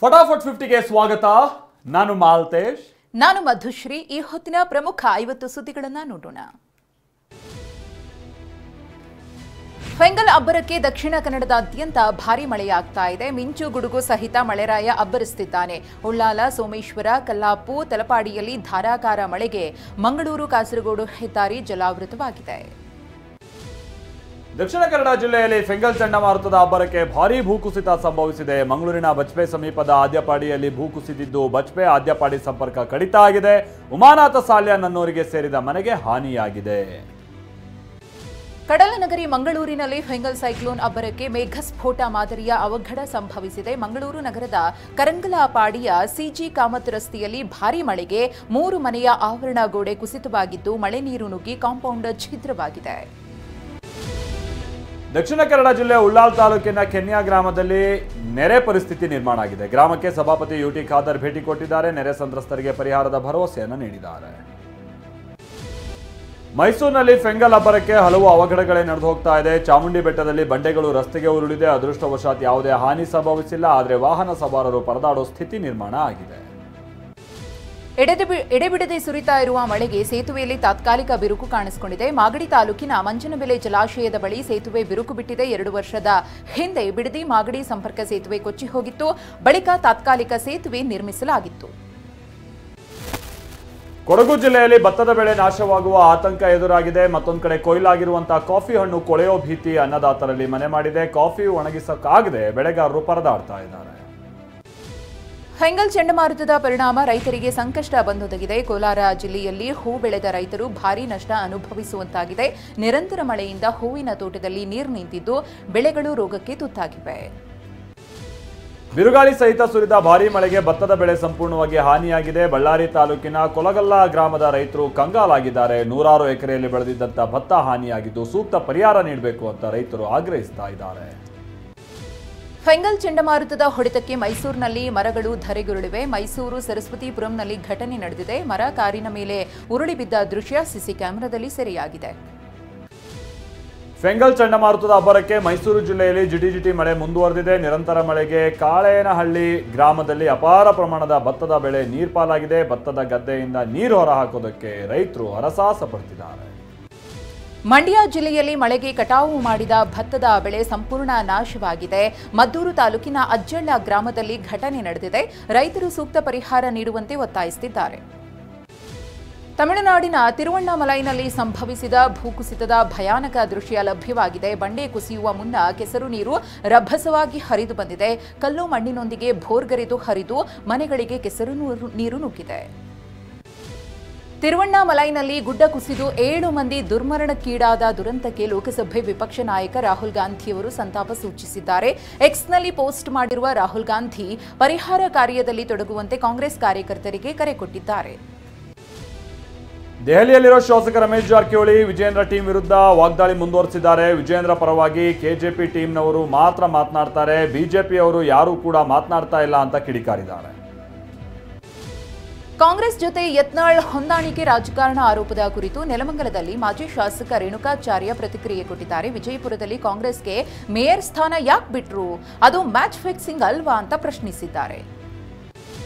ಫಟಾಫಟ್ 50ಗೆ ಸ್ವಾಗತ. ನಾನು ಮಾಲ್ತೇಶ್. ನಾನು ಮಧುಶ್ರೀ. ಈ ಹೊತ್ತಿನ ಪ್ರಮುಖ 50 ಸುದ್ದಿಗಳನ್ನು ನೋಡೋಣ. ಫೆಂಗಲ್ ಅಬ್ಬರಕ್ಕೆ ದಕ್ಷಿಣ ಕನ್ನಡದಾದ್ಯಂತ ಭಾರೀ ಮಳೆಯಾಗ್ತಾ ಇದೆ. ಮಿಂಚು ಗುಡುಗು ಸಹಿತ ಮಳೆರಾಯ ಅಬ್ಬರಿಸುತ್ತಿದ್ದಾನೆ. ಉಳ್ಳಾಲ, ಸೋಮೇಶ್ವರ, ಕಲ್ಲಾಪು, ತಲಪಾಡಿಯಲ್ಲಿ ಧಾರಾಕಾರ ಮಳೆಗೆ ಮಂಗಳೂರು ಕಾಸರಗೋಡು ಹೆದ್ದಾರಿ ಜಲಾವೃತವಾಗಿದೆ. ದಕ್ಷಿಣ ಕನ್ನಡ ಜಿಲ್ಲೆಯಲ್ಲಿ ಫೆಂಗಲ್ ಚಂಡಮಾರುತದ ಅಬ್ಬರಕ್ಕೆ ಭಾರೀ ಭೂಕುಸಿತ ಸಂಭವಿಸಿದೆ. ಮಂಗಳೂರಿನ ಬಜ್ಪೆ ಸಮೀಪದ ಆದ್ಯಪಾಡಿಯಲ್ಲಿ ಭೂಕುಸಿದಿದ್ದು ಬಜ್ಪೆ ಆದ್ಯಪಾಡಿ ಸಂಪರ್ಕ ಕಡಿತ ಆಗಿದೆ. ಉಮಾನಾಥ ಸಾಲ್ಯ ನನ್ನೂರಿಗೆ ಸೇರಿದ ಮನೆಗೆ ಹಾನಿಯಾಗಿದೆ. ಕಡಲನಗರಿ ಮಂಗಳೂರಿನಲ್ಲಿ ಫೆಂಗಲ್ ಸೈಕ್ಲೋನ್ ಅಬ್ಬರಕ್ಕೆ ಮೇಘಸ್ಫೋಟ ಮಾದರಿಯ ಅವಘಡ ಸಂಭವಿಸಿದೆ. ಮಂಗಳೂರು ನಗರದ ಕರಂಗಲಪಾಡಿಯ ಸಿಜಿ ಕಾಮತ್ ರಸ್ತೆಯಲ್ಲಿ ಭಾರೀ ಮಳೆಗೆ 3 ಮನೆಯ ಆವರಣ ಗೋಡೆ ಕುಸಿತವಾಗಿದ್ದು ಮಳೆ ನೀರು ನುಗ್ಗಿ ಕಾಂಪೌಂಡ್ ಛಿದ್ರವಾಗಿದೆ. ದಕ್ಷಿಣ ಕನ್ನಡ ಜಿಲ್ಲೆ ಉಳ್ಳಾಲ್ ತಾಲೂಕಿನ ಕೆನ್ಯಾ ಗ್ರಾಮದಲ್ಲಿ ನೆರೆ ಪರಿಸ್ಥಿತಿ ನಿರ್ಮಾಣ ಆಗಿದೆ. ಗ್ರಾಮಕ್ಕೆ ಸಭಾಪತಿ ಯುಟಿ ಖಾದರ್ ಭೇಟಿ ಕೊಟ್ಟಿದ್ದಾರೆ. ನೆರೆ ಸಂತ್ರಸ್ತರಿಗೆ ಪರಿಹಾರದ ಭರವಸೆಯನ್ನು ನೀಡಿದ್ದಾರೆ. ಮೈಸೂರಿನಲ್ಲಿ ಫೆಂಗಲ್ ಅಬ್ಬರಕ್ಕೆ ಹಲವು ಅವಘಡಗಳೇ ನಡೆದು ಹೋಗ್ತಾ ಇದೆ. ಚಾಮುಂಡಿ ಬೆಟ್ಟದಲ್ಲಿ ಬಂಡೆಗಳು ರಸ್ತೆಗೆ ಉರುಳಿದೆ. ಅದೃಷ್ಟವಶಾತ್ ಯಾವುದೇ ಹಾನಿ ಸಂಭವಿಸಿಲ್ಲ. ಆದರೆ ವಾಹನ ಸವಾರರು ಪರದಾಡೋ ಸ್ಥಿತಿ ನಿರ್ಮಾಣ ಆಗಿದೆ. ಎಡೆಬಿಡದೆ ಸುರಿತಾ ಇರುವ ಮಳೆಗೆ ಸೇತುವೆಯಲ್ಲಿ ತಾತ್ಕಾಲಿಕ ಬಿರುಕು ಕಾಣಿಸಿಕೊಂಡಿದೆ. ಮಾಗಡಿ ತಾಲೂಕಿನ ಮಂಚನಬೆಲೆ ಜಲಾಶಯದ ಬಳಿ ಸೇತುವೆ ಬಿರುಕು ಬಿಟ್ಟಿದೆ. 2 ವರ್ಷದ ಹಿಂದೆ ಬಿಡದಿ ಮಾಗಡಿ ಸಂಪರ್ಕ ಸೇತುವೆ ಕೊಚ್ಚಿ ಹೋಗಿತ್ತು. ಬಳಿಕ ತಾತ್ಕಾಲಿಕ ಸೇತುವೆ ನಿರ್ಮಿಸಲಾಗಿತ್ತು. ಕೊಡಗು ಜಿಲ್ಲೆಯಲ್ಲಿ ಭತ್ತದ ಬೆಳೆ ನಾಶವಾಗುವ ಆತಂಕ ಎದುರಾಗಿದೆ. ಮತ್ತೊಂದು ಕಡೆ ಕೊಯ್ಲಾಗಿರುವಂತಹ ಕಾಫಿ ಹಣ್ಣು ಕೊಳೆಯೋ ಭೀತಿ ಅನ್ನದಾತರಲ್ಲಿ ಮನೆ ಮಾಡಿದೆ. ಕಾಫಿ ಒಣಗಿಸಕ್ಕಾಗದೆ ಬೆಳೆಗಾರರು ಪರದಾಡ್ತಾ ಇದ್ದಾರೆ. ಫೆಂಗಲ್ ಚಂಡಮಾರುತದ ಪರಿಣಾಮ ರೈತರಿಗೆ ಸಂಕಷ್ಟ ಬಂದೊದಗಿದೆ. ಕೋಲಾರ ಜಿಲ್ಲೆಯಲ್ಲಿ ಹೂ ಬೆಳೆದ ರೈತರು ಭಾರೀ ನಷ್ಟ ಅನುಭವಿಸುವಂತಾಗಿದೆ. ನಿರಂತರ ಮಳೆಯಿಂದ ಹೂವಿನ ತೋಟದಲ್ಲಿ ನೀರು ನಿಂತಿದ್ದು ಬೆಳೆಗಳು ರೋಗಕ್ಕೆ ತುತ್ತಾಗಿವೆ. ಬಿರುಗಾಳಿ ಸಹಿತ ಸುರಿದ ಭಾರೀ ಮಳೆಗೆ ಭತ್ತದ ಬೆಳೆ ಸಂಪೂರ್ಣವಾಗಿ ಹಾನಿಯಾಗಿದೆ. ಬಳ್ಳಾರಿ ತಾಲೂಕಿನ ಕೊಲಗಲ್ಲ ಗ್ರಾಮದ ರೈತರು ಕಂಗಾಲಾಗಿದ್ದಾರೆ. 100 ಎಕರೆಯಲ್ಲಿ ಬೆಳೆದಿದ್ದಂಥ ಭತ್ತ ಹಾನಿಯಾಗಿದ್ದು ಸೂಕ್ತ ಪರಿಹಾರ ನೀಡಬೇಕು ಅಂತ ರೈತರು ಆಗ್ರಹಿಸ್ತಾ ಇದ್ದಾರೆ. ಫೆಂಗಲ್ ಚಂಡಮಾರುತದ ಹೊಡೆತಕ್ಕೆ ಮೈಸೂರಿನಲ್ಲಿ ಮರಗಳು ಧರೆಗುರುಳಿವೆ. ಮೈಸೂರು ಸರಸ್ವತಿಪುರಂನಲ್ಲಿ ಘಟನೆ ನಡೆದಿದೆ. ಮರ ಕಾರಿನ ಮೇಲೆ ಉರುಳಿ ಬಿದ್ದ ದೃಶ್ಯ ಸಿಸಿ ಕ್ಯಾಮೆರಾದಲ್ಲಿ ಸೆರೆಯಾಗಿದೆ. ಫೆಂಗಲ್ ಚಂಡಮಾರುತದ ಅಬ್ಬರಕ್ಕೆ ಮೈಸೂರು ಜಿಲ್ಲೆಯಲ್ಲಿ ಜಿಟಿಜಿಟಿ ಮಳೆ ಮುಂದುವರೆದಿದೆ. ನಿರಂತರ ಮಳೆಗೆ ಕಾಳೇನಹಳ್ಳಿ ಗ್ರಾಮದಲ್ಲಿ ಅಪಾರ ಪ್ರಮಾಣದ ಭತ್ತದ ಬೆಳೆ ನೀರ್ಪಾಲಾಗಿದೆ. ಭತ್ತದ ಗದ್ದೆಯಿಂದ ನೀರು ಹೊರಹಾಕೋದಕ್ಕೆ ರೈತರು ಹರಸಾಹಸ ಪಡ್ತಿದ್ದಾರೆ. ಮಂಡ್ಯ ಜಿಲ್ಲೆಯಲ್ಲಿ ಮಳೆಗೆ ಕಟಾವು ಮಾಡಿದ ಭತ್ತದ ಬೆಳೆ ಸಂಪೂರ್ಣ ನಾಶವಾಗಿದೆ. ಮದ್ದೂರು ತಾಲೂಕಿನ ಅಜ್ಜಳ್ಳ ಗ್ರಾಮದಲ್ಲಿ ಘಟನೆ ನಡೆದಿದೆ. ರೈತರು ಸೂಕ್ತ ಪರಿಹಾರ ನೀಡುವಂತೆ ಒತ್ತಾಯಿಸುತ್ತಿದ್ದಾರೆ. ತಮಿಳುನಾಡಿನ ತಿರುವಣ್ಣಾಮಲೈನಲ್ಲಿ ಸಂಭವಿಸಿದ ಭೂಕುಸಿತದ ಭಯಾನಕ ದೃಶ್ಯ ಲಭ್ಯವಾಗಿದೆ. ಬಂಡೆ ಕುಸಿಯುವ ಮುನ್ನ ಕೆಸರು ನೀರು ರಭಸವಾಗಿ ಹರಿದು ಬಂದಿದೆ. ಕಲ್ಲು ಮಣ್ಣಿನೊಂದಿಗೆ ಭೋರ್ಗರೆದು ಹರಿದು ಮನೆಗಳಿಗೆ ಕೆಸರು ನೀರು ನುಗ್ಗಿದೆ. ತಿರುವಣ್ಣಾಮಲೈನಲ್ಲಿ ಗುಡ್ಡ ಕುಸಿದು 7 ಮಂದಿ ದುರ್ಮರಣಕ್ಕೀಡಾದ ದುರಂತಕ್ಕೆ ಲೋಕಸಭೆ ವಿಪಕ್ಷ ನಾಯಕ ರಾಹುಲ್ ಗಾಂಧಿಯವರು ಸಂತಾಪ ಸೂಚಿಸಿದ್ದಾರೆ. ಎಕ್ಸ್ನಲ್ಲಿ ಪೋಸ್ಟ್ ಮಾಡಿರುವ ರಾಹುಲ್ ಗಾಂಧಿ ಪರಿಹಾರ ಕಾರ್ಯದಲ್ಲಿ ತೊಡಗುವಂತೆ ಕಾಂಗ್ರೆಸ್ ಕಾರ್ಯಕರ್ತರಿಗೆ ಕರೆ ಕೊಟ್ಟಿದ್ದಾರೆ. ದೆಹಲಿಯಲ್ಲಿರೋ ಶಾಸಕ ರಮೇಶ್ ಜಾರಕಿಹೊಳಿ ವಿಜೇಂದ್ರ ಟೀಮ್ ವಿರುದ್ಧ ವಾಗ್ದಾಳಿ ಮುಂದುವರೆಸಿದ್ದಾರೆ. ವಿಜೇಂದ್ರ ಪರವಾಗಿ ಕೆಜೆಪಿ ಟೀಮ್ನವರು ಮಾತ್ರ ಮಾತನಾಡ್ತಾರೆ, ಬಿಜೆಪಿಯವರು ಯಾರೂ ಕೂಡ ಮಾತನಾಡ್ತಾ ಇಲ್ಲ ಅಂತ ಕಿಡಿಕಾರಿದ್ದಾರೆ. ಕಾಂಗ್ರೆಸ್ ಜೊತೆ ಯತ್ನಾಳ್ ಹೊಂದಾಣಿಕೆ ರಾಜಕಾರಣ ಆರೋಪದ ಕುರಿತು ನೆಲಮಂಗಲದಲ್ಲಿ ಮಾಜಿ ಶಾಸಕ ರೇಣುಕಾಚಾರ್ಯ ಪ್ರತಿಕ್ರಿಯೆ ಕೊಟ್ಟಿದ್ದಾರೆ. ವಿಜಯಪುರದಲ್ಲಿ ಕಾಂಗ್ರೆಸ್ಗೆ ಮೇಯರ್ ಸ್ಥಾನ ಯಾಕೆ ಬಿಟ್ರು, ಅದು ಮ್ಯಾಚ್ ಫಿಕ್ಸಿಂಗ್ ಅಲ್ವಾ ಅಂತ ಪ್ರಶ್ನಿಸಿದ್ದಾರೆ.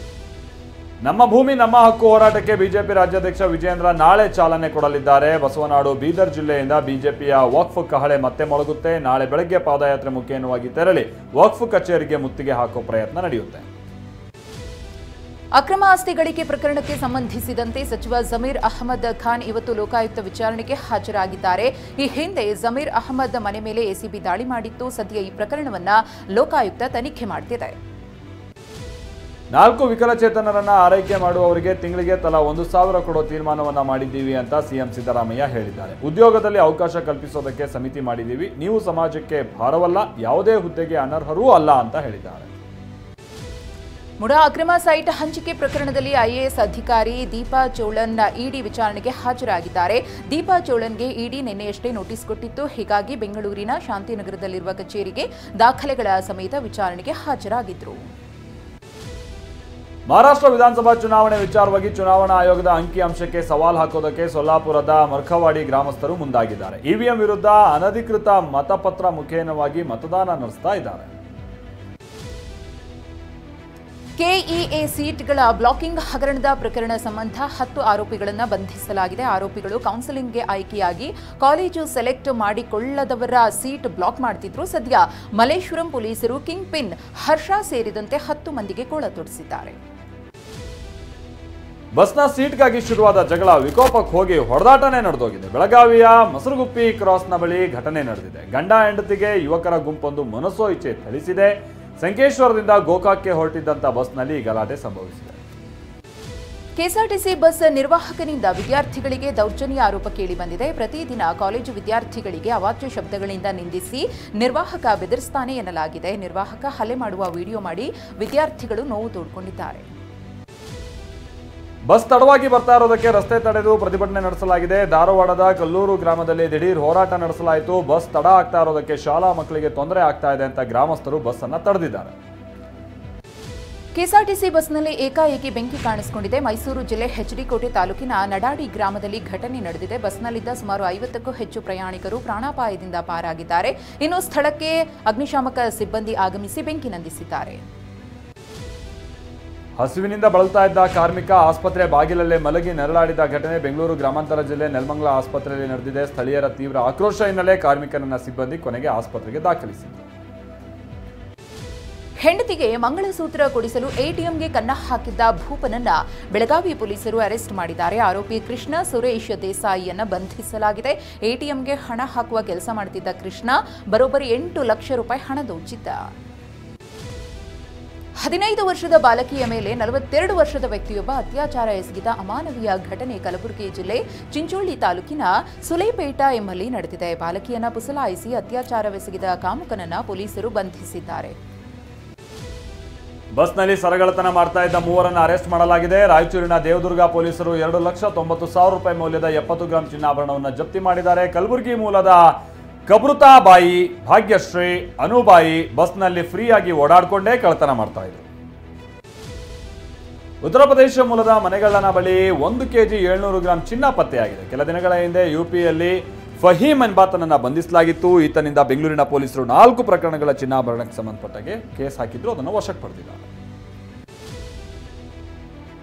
ನಮ್ಮ ಭೂಮಿ ನಮ್ಮ ಹಕ್ಕು ಹೋರಾಟಕ್ಕೆ ಬಿಜೆಪಿ ರಾಜ್ಯಾಧ್ಯಕ್ಷ ವಿಜೇಂದ್ರ ನಾಳೆ ಚಾಲನೆ ಕೊಡಲಿದ್ದಾರೆ. ಬಸವನಾಡು ಬೀದರ್ ಜಿಲ್ಲೆಯಿಂದ ಬಿಜೆಪಿಯ ವಕ್ಫ್ ಕಹಳೆ ಮತ್ತೆ ಮೊಳಗುತ್ತೆ. ನಾಳೆ ಬೆಳಗ್ಗೆ ಪಾದಯಾತ್ರೆ ಮುಖೇನವಾಗಿ ತೆರಳಿ ವಕ್ಫ್ ಕಚೇರಿಗೆ ಮುತ್ತಿಗೆ ಹಾಕೋ ಪ್ರಯತ್ನ ನಡೆಯುತ್ತೆ. ಅಕ್ರಮ ಆಸ್ತಿ ಗಳಿಕೆ ಪ್ರಕರಣಕ್ಕೆ ಸಂಬಂಧಿಸಿದಂತೆ ಸಚಿವ ಜಮೀರ್ ಅಹಮದ್ ಖಾನ್ ಇವತ್ತು ಲೋಕಾಯುಕ್ತ ವಿಚಾರಣೆಗೆ ಹಾಜರಾಗಿದ್ದಾರೆ. ಈ ಹಿಂದೆ ಜಮೀರ್ ಅಹಮದ್ ಮನೆ ಮೇಲೆ ಎಸಿಬಿ ದಾಳಿ ಮಾಡಿತ್ತು. ಸದ್ಯ ಈ ಪ್ರಕರಣವನ್ನು ಲೋಕಾಯುಕ್ತ ತನಿಖೆ ಮಾಡುತ್ತಿದೆ. 4 ವಿಕಲಚೇತನರನ್ನ ಆರೈಕೆ ಮಾಡುವವರಿಗೆ ತಿಂಗಳಿಗೆ ತಲಾ 1,000 ಕೊಡೋ ತೀರ್ಮಾನವನ್ನ ಮಾಡಿದ್ದೀವಿ ಅಂತ ಸಿಎಂ ಸಿದ್ದರಾಮಯ್ಯ ಹೇಳಿದ್ದಾರೆ. ಉದ್ಯೋಗದಲ್ಲಿ ಅವಕಾಶ ಕಲ್ಪಿಸೋದಕ್ಕೆ ಸಮಿತಿ ಮಾಡಿದ್ದೀವಿ. ನೀವು ಸಮಾಜಕ್ಕೆ ಭಾರವಲ್ಲ, ಯಾವುದೇ ಹುದ್ದೆಗೆ ಅನರ್ಹರೂ ಅಲ್ಲ ಅಂತ ಹೇಳಿದ್ದಾರೆ. ಮುಡಾ ಅಕ್ರಮ ಸೈಟ್ ಹಂಚಿಕೆ ಪ್ರಕರಣದಲ್ಲಿ ಐಎಎಸ್ ಅಧಿಕಾರಿ ದೀಪಾ ಚೋಳನ್ ಇಡಿ ವಿಚಾರಣೆಗೆ ಹಾಜರಾಗಿದ್ದಾರೆ. ದೀಪಾ ಚೋಳನ್ಗೆ ಇಡಿ ನಿನ್ನೆಯಷ್ಟೇ ನೋಟಿಸ್ ಕೊಟ್ಟಿತ್ತು. ಹೀಗಾಗಿ ಬೆಂಗಳೂರಿನ ಶಾಂತಿನಗರದಲ್ಲಿರುವ ಕಚೇರಿಗೆ ದಾಖಲೆಗಳ ಸಮೇತ ವಿಚಾರಣೆಗೆ ಹಾಜರಾಗಿದ್ದರು. ಮಹಾರಾಷ್ಟ್ರ ವಿಧಾನಸಭಾ ಚುನಾವಣೆ ವಿಚಾರವಾಗಿ ಚುನಾವಣಾ ಆಯೋಗದ ಅಂಕಿಅಂಶಕ್ಕೆ ಸವಾಲ್ ಹಾಕೋದಕ್ಕೆ ಸೊಲ್ಲಾಪುರದ ಮರ್ಖವಾಡಿ ಗ್ರಾಮಸ್ಥರು ಮುಂದಾಗಿದ್ದಾರೆ. ಇವಿಎಂ ವಿರುದ್ಧ ಅನಧಿಕೃತ ಮತಪತ್ರ ಮುಖೇನವಾಗಿ ಮತದಾನ ನಡೆಸ್ತಾ ಇದ್ದಾರೆ. ಕೆಇಎ ಸೀಟ್ಗಳ ಬ್ಲಾಕಿಂಗ್ ಹಗರಣದ ಪ್ರಕರಣ ಸಂಬಂಧ 10 ಆರೋಪಿಗಳನ್ನು ಬಂಧಿಸಲಾಗಿದೆ. ಆರೋಪಿಗಳು ಕೌನ್ಸೆಲಿಂಗ್ಗೆ ಆಯ್ಕೆಯಾಗಿ ಕಾಲೇಜು ಸೆಲೆಕ್ಟ್ ಮಾಡಿಕೊಳ್ಳದವರ ಸೀಟ್ ಬ್ಲಾಕ್ ಮಾಡುತ್ತಿದ್ರು. ಸದ್ಯ ಮಲ್ಲೇಶ್ವರಂ ಪೊಲೀಸರು ಕಿಂಗ್ ಪಿನ್ ಹರ್ಷ ಸೇರಿದಂತೆ 10 ಮಂದಿಗೆ ಗೋಳ ತೊಡಿಸಿದ್ದಾರೆ. ಬಸ್ನ ಸೀಟ್ಗಾಗಿ ಶುರುವಾದ ಜಗಳ ವಿಕೋಪಕ್ಕೆ ಹೋಗಿ ಹೊಡೆದಾಟನೇ ನಡೆದೋಗಿದೆ. ಬೆಳಗಾವಿಯ ಮಸರುಗುಪ್ಪಿ ಕ್ರಾಸ್ನ ಬಳಿ ಘಟನೆ ನಡೆದಿದೆ. ಗಂಡ ಹೆಂಡತಿಗೆ ಯುವಕರ ಗುಂಪೊಂದು ಮನಸೋ ಇಚ್ಛೆ ಥಳಿಸಿದೆ. ಸಂಕೇಶ್ವರದಿಂದ ಗೋಕಾಕ್ಗೆ ಹೊರಟಿದ್ದಂಥ ಬಸ್ನಲ್ಲಿ ಗಲಾಟೆ ಸಂಭವಿಸಿದೆ. ಕೆಎಸ್ಆರ್ಟಿಸಿ ಬಸ್ ನಿರ್ವಾಹಕನಿಂದ ವಿದ್ಯಾರ್ಥಿಗಳಿಗೆ ದೌರ್ಜನ್ಯ ಆರೋಪ ಕೇಳಿಬಂದಿದೆ. ಪ್ರತಿದಿನ ಕಾಲೇಜು ವಿದ್ಯಾರ್ಥಿಗಳಿಗೆ ಅವಾಚ್ಯ ಶಬ್ದಗಳಿಂದ ನಿಂದಿಸಿ ನಿರ್ವಾಹಕ ಬೆದರಿಸ್ತಾನೆ ಎನ್ನಲಾಗಿದೆ. ನಿರ್ವಾಹಕ ಹಲ್ಲೆ ಮಾಡುವ ವಿಡಿಯೋ ಮಾಡಿ ವಿದ್ಯಾರ್ಥಿಗಳು ನೋವು ತೋಡ್ಕೊಂಡಿದ್ದಾರೆ. ಬಸ್ ತಡವಾಗಿ ಬರ್ತಾ ಇರೋದಕ್ಕೆ ರಸ್ತೆ ತಡೆದು ಪ್ರತಿಭಟನೆ ನಡೆಸಲಾಗಿದೆ. ಧಾರವಾಡದ ಕಲ್ಲೂರು ಗ್ರಾಮದಲ್ಲಿ ದಿಢೀರ್ ಹೋರಾಟ ನಡೆಸಲಾಯಿತು. ಬಸ್ ತಡ ಆಗ್ತಾ ಇರೋದಕ್ಕೆ ಶಾಲಾ ಮಕ್ಕಳಿಗೆ ತೊಂದರೆ ಆಗ್ತಾ ಇದೆ ಅಂತ ಗ್ರಾಮಸ್ಥರು ಬಸ್ ಅನ್ನು ತಡೆದಿದ್ದಾರೆ. ಕೆಎಸ್ಆರ್ಟಿಸಿ ಬಸ್ನಲ್ಲಿ ಏಕಾಏಕಿ ಬೆಂಕಿ ಕಾಣಿಸಿಕೊಂಡಿದೆ. ಮೈಸೂರು ಜಿಲ್ಲೆ ಹೆಚ್ಡಿಕೋಟೆ ತಾಲೂಕಿನ ನಡಾಡಿ ಗ್ರಾಮದಲ್ಲಿ ಘಟನೆ ನಡೆದಿದೆ. ಬಸ್ನಲ್ಲಿದ್ದ ಸುಮಾರು 50ಕ್ಕೂ ಹೆಚ್ಚು ಪ್ರಯಾಣಿಕರು ಪ್ರಾಣಾಪಾಯದಿಂದ ಪಾರಾಗಿದ್ದಾರೆ. ಇನ್ನು ಸ್ಥಳಕ್ಕೆ ಅಗ್ನಿಶಾಮಕ ಸಿಬ್ಬಂದಿ ಆಗಮಿಸಿ ಬೆಂಕಿ ನಂದಿಸಿದ್ದಾರೆ. ಹಸುವಿನಿಂದ ಬಳಲ್ತಾ ಇದ್ದ ಕಾರ್ಮಿಕ ಆಸ್ಪತ್ರೆ ಬಾಗಿಲಲ್ಲೇ ಮಲಗಿ ನೆರಳಾಡಿದ ಘಟನೆ ಬೆಂಗಳೂರು ಗ್ರಾಮಾಂತರ ಜಿಲ್ಲೆ ನೆಲಮಂಗಲ ಆಸ್ಪತ್ರೆಯಲ್ಲಿ ನಡೆದಿದೆ. ಸ್ಥಳೀಯರ ತೀವ್ರ ಆಕ್ರೋಶ ಹಿನ್ನೆಲೆ ಕಾರ್ಮಿಕನನ್ನ ಸಿಬ್ಬಂದಿ ಕೊನೆಗೆ ಆಸ್ಪತ್ರೆಗೆ ದಾಖಲಿಸಿದರು. ಹೆಂಡತಿಗೆ ಮಂಗಳಸೂತ್ರ ಕೊಡಿಸಲು ಎಟಿಎಂಗೆ ಕನ್ನ ಹಾಕಿದ್ದ ಭೂಪನನ್ನ ಬೆಳಗಾವಿ ಪೊಲೀಸರು ಅರೆಸ್ಟ್ ಮಾಡಿದ್ದಾರೆ. ಆರೋಪಿ ಕೃಷ್ಣ ಸುರೇಶ್ ದೇಸಾಯಿಯನ್ನ ಬಂಧಿಸಲಾಗಿದೆ. ಎಟಿಎಂಗೆ ಹಣ ಹಾಕುವ ಕೆಲಸ ಮಾಡುತ್ತಿದ್ದ ಕೃಷ್ಣ ಬರೋಬ್ಬರಿ 8 ಲಕ್ಷ ರೂಪಾಯಿ ಹಣ ದೋಚಿದ್ದ. 15 ವರ್ಷದ ಬಾಲಕಿಯ ಮೇಲೆ 42 ವರ್ಷದ ವ್ಯಕ್ತಿಯೊಬ್ಬ ಅತ್ಯಾಚಾರ ಎಸಗಿದ ಅಮಾನವೀಯ ಘಟನೆ ಕಲಬುರಗಿ ಜಿಲ್ಲೆ ಚಿಂಚೋಳಿ ತಾಲೂಕಿನ ಸುಲೇಪೇಟ ಎಂಬಲ್ಲಿ ನಡೆದಿದೆ. ಬಾಲಕಿಯನ್ನ ಪುಸಲಾಯಿಸಿ ಅತ್ಯಾಚಾರವೆಸಗಿದ ಕಾಮುಕನನ್ನ ಪೊಲೀಸರು ಬಂಧಿಸಿದ್ದಾರೆ. ಬಸ್ನಲ್ಲಿ ಸರಗಳತನ ಮಾಡ್ತಾ ಇದ್ದ 3 ಅರೆಸ್ಟ್ ಮಾಡಲಾಗಿದೆ. ರಾಯಚೂರಿನ ದೇವದುರ್ಗ ಪೊಲೀಸರು 2,90,000 ರೂಪಾಯಿ ಮೌಲ್ಯದ 70 ಗ್ರಾಂ ಚಿನ್ನಾಭರಣವನ್ನು ಜಪ್ತಿ ಮಾಡಿದ್ದಾರೆ. ಕಲಬುರಗಿ ಮೂಲದ ಕಬೃತಾಬಾಯಿ, ಭಾಗ್ಯಶ್ರೀ, ಅನುಬಾಯಿ ಬಸ್ನಲ್ಲಿ ಫ್ರೀಯಾಗಿ ಓಡಾಡಿಕೊಂಡೇ ಕಳ್ಳತನ ಮಾಡ್ತಾ ಇದ್ರು. ಉತ್ತರ ಪ್ರದೇಶ ಮೂಲದ ಮನೆಗಳ್ಳನ ಬಳಿ 1 ಕೆಜಿ 700 ಗ್ರಾಂ ಚಿನ್ನ ಪತ್ತೆಯಾಗಿದೆ. ಕೆಲ ದಿನಗಳ ಹಿಂದೆ ಯುಪಿಯಲ್ಲಿ ಫಹೀಮ್ ಎಂಬಾತನನ್ನ ಬಂಧಿಸಲಾಗಿತ್ತು. ಈತನಿಂದ ಬೆಂಗಳೂರಿನ ಪೊಲೀಸರು 4 ಪ್ರಕರಣಗಳ ಚಿನ್ನಾಭರಣಕ್ಕೆ ಸಂಬಂಧಪಟ್ಟಾಗೆ ಕೇಸ್ ಹಾಕಿದ್ರು. ಅದನ್ನು ವಶಕ್ಕೆ ಪಡೆದಿದ್ದಾರೆ.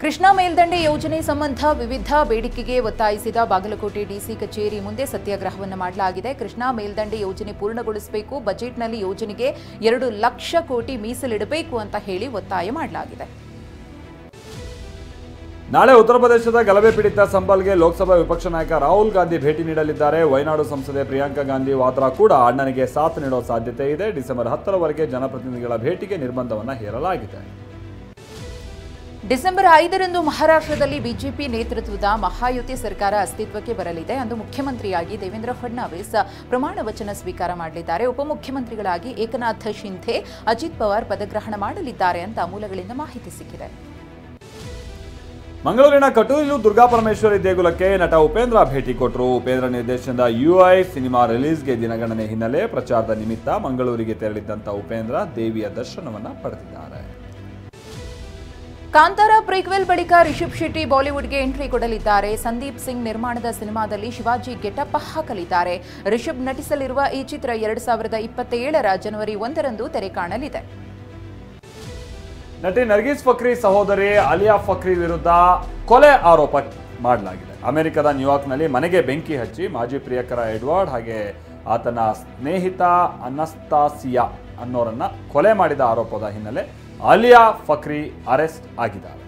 ಕೃಷ್ಣಾ ಮೇಲ್ದಂಡೆ ಯೋಜನೆ ಸಂಬಂಧ ವಿವಿಧ ಬೇಡಿಕೆಗೆ ಒತ್ತಾಯಿಸಿದ ಬಾಗಲಕೋಟೆ ಡಿಸಿ ಕಚೇರಿ ಮುಂದೆ ಸತ್ಯಾಗ್ರಹವನ್ನು ಮಾಡಲಾಗಿದೆ. ಕೃಷ್ಣಾ ಮೇಲ್ದಂಡೆ ಯೋಜನೆ ಪೂರ್ಣಗೊಳಿಸಬೇಕು, ಬಜೆಟ್ನಲ್ಲಿ ಯೋಜನೆಗೆ 2 ಲಕ್ಷ ಕೋಟಿ ಮೀಸಲಿಡಬೇಕು ಅಂತ ಹೇಳಿ ಒತ್ತಾಯ ಮಾಡಲಾಗಿದೆ. ನಾಳೆ ಉತ್ತರ ಪ್ರದೇಶದ ಗಲಭೆ ಪೀಡಿತ ಸಂಬಲ್ಗೆ ಲೋಕಸಭಾ ವಿಪಕ್ಷ ನಾಯಕ ರಾಹುಲ್ ಗಾಂಧಿ ಭೇಟಿ ನೀಡಲಿದ್ದಾರೆ. ವಯನಾಡು ಸಂಸದೆ ಪ್ರಿಯಾಂಕಾ ಗಾಂಧಿ ವಾದ್ರಾ ಕೂಡ ಅಣ್ಣನಿಗೆ ಸಾಥ್ ನೀಡೋ ಸಾಧ್ಯತೆ ಇದೆ. ಡಿಸೆಂಬರ್ 10ರವರೆಗೆ ಜನಪ್ರತಿನಿಧಿಗಳ ಭೇಟಿಗೆ ನಿರ್ಬಂಧವನ್ನು ಹೇರಲಾಗಿದೆ. ಡಿಸೆಂಬರ್ 5ರಂದು ಮಹಾರಾಷ್ಟ್ರದಲ್ಲಿ ಬಿಜೆಪಿ ನೇತೃತ್ವದ ಮಹಾಯುತಿ ಸರ್ಕಾರ ಅಸ್ತಿತ್ವಕ್ಕೆ ಬರಲಿದೆ. ಅಂದು ಮುಖ್ಯಮಂತ್ರಿಯಾಗಿ ದೇವೇಂದ್ರ ಫಡ್ನವೀಸ್ ಪ್ರಮಾಣ ವಚನ ಸ್ವೀಕಾರ ಮಾಡಲಿದ್ದಾರೆ. ಉಪಮುಖ್ಯಮಂತ್ರಿಗಳಾಗಿ ಏಕನಾಥ್ ಶಿಂಧೆ, ಅಜಿತ್ ಪವಾರ್ ಪದಗ್ರಹಣ ಮಾಡಲಿದ್ದಾರೆ ಅಂತ ಮೂಲಗಳಿಂದ ಮಾಹಿತಿ ಸಿಕ್ಕಿದೆ. ಮಂಗಳೂರಿನ ಕಟೂರಿಲು ದುರ್ಗಾಪರಮೇಶ್ವರಿ ದೇಗುಲಕ್ಕೆ ನಟ ಉಪೇಂದ್ರ ಭೇಟಿ ಕೊಟ್ಟರು. ಉಪೇಂದ್ರ ನಿರ್ದೇಶನದ ಯುಐ ಸಿನಿಮಾ ರಿಲೀಸ್ಗೆ ದಿನಗಣನೆ ಹಿನ್ನೆಲೆ ಪ್ರಚಾರದ ನಿಮಿತ್ತ ಮಂಗಳೂರಿಗೆ ತೆರಳಿದ್ದಂಥ ಉಪೇಂದ್ರ ದೇವಿಯ ದರ್ಶನವನ್ನ ಪಡೆದಿದ್ದಾರೆ. ಕಾಂತಾರ ಪ್ರೀಕ್ವೆಲ್ ಬಳಿಕ ರಿಷಬ್ ಶೆಟ್ಟಿ ಬಾಲಿವುಡ್ಗೆ ಎಂಟ್ರಿ ಕೊಡಲಿದ್ದಾರೆ. ಸಂದೀಪ್ ಸಿಂಗ್ ನಿರ್ಮಾಣದ ಸಿನಿಮಾದಲ್ಲಿ ಶಿವಾಜಿ ಗೆಟಪ್ ಹಾಕಲಿದ್ದಾರೆ. ರಿಷಬ್ ನಟಿಸಲಿರುವ ಈ ಚಿತ್ರ 2027ರ ಜನವರಿ 1ರಂದು ತೆರೆ ಕಾಣಲಿದೆ. ನಟಿ ನರ್ಗೀಸ್ ಫಕ್ರಿ ಸಹೋದರಿ ಅಲಿಯಾ ಫಕ್ರಿ ವಿರುದ್ಧ ಕೊಲೆ ಆರೋಪ ಮಾಡಲಾಗಿದೆ. ಅಮೆರಿಕದ ನ್ಯೂಯಾರ್ಕ್ನಲ್ಲಿ ಮನೆಗೆ ಬೆಂಕಿ ಹಚ್ಚಿ ಮಾಜಿ ಪ್ರಿಯಕರ ಎಡ್ವರ್ಡ್ ಹಾಗೆ ಆತನ ಸ್ನೇಹಿತ ಅನಸ್ತಾಸಿಯಾ ಅನ್ನೋರನ್ನ ಕೊಲೆ ಮಾಡಿದ ಆರೋಪದ ಹಿನ್ನೆಲೆ ಅಲಿಯಾ ಫಕ್ರಿ ಅರೆಸ್ಟ್ ಆಗಿದ್ದಾರೆ.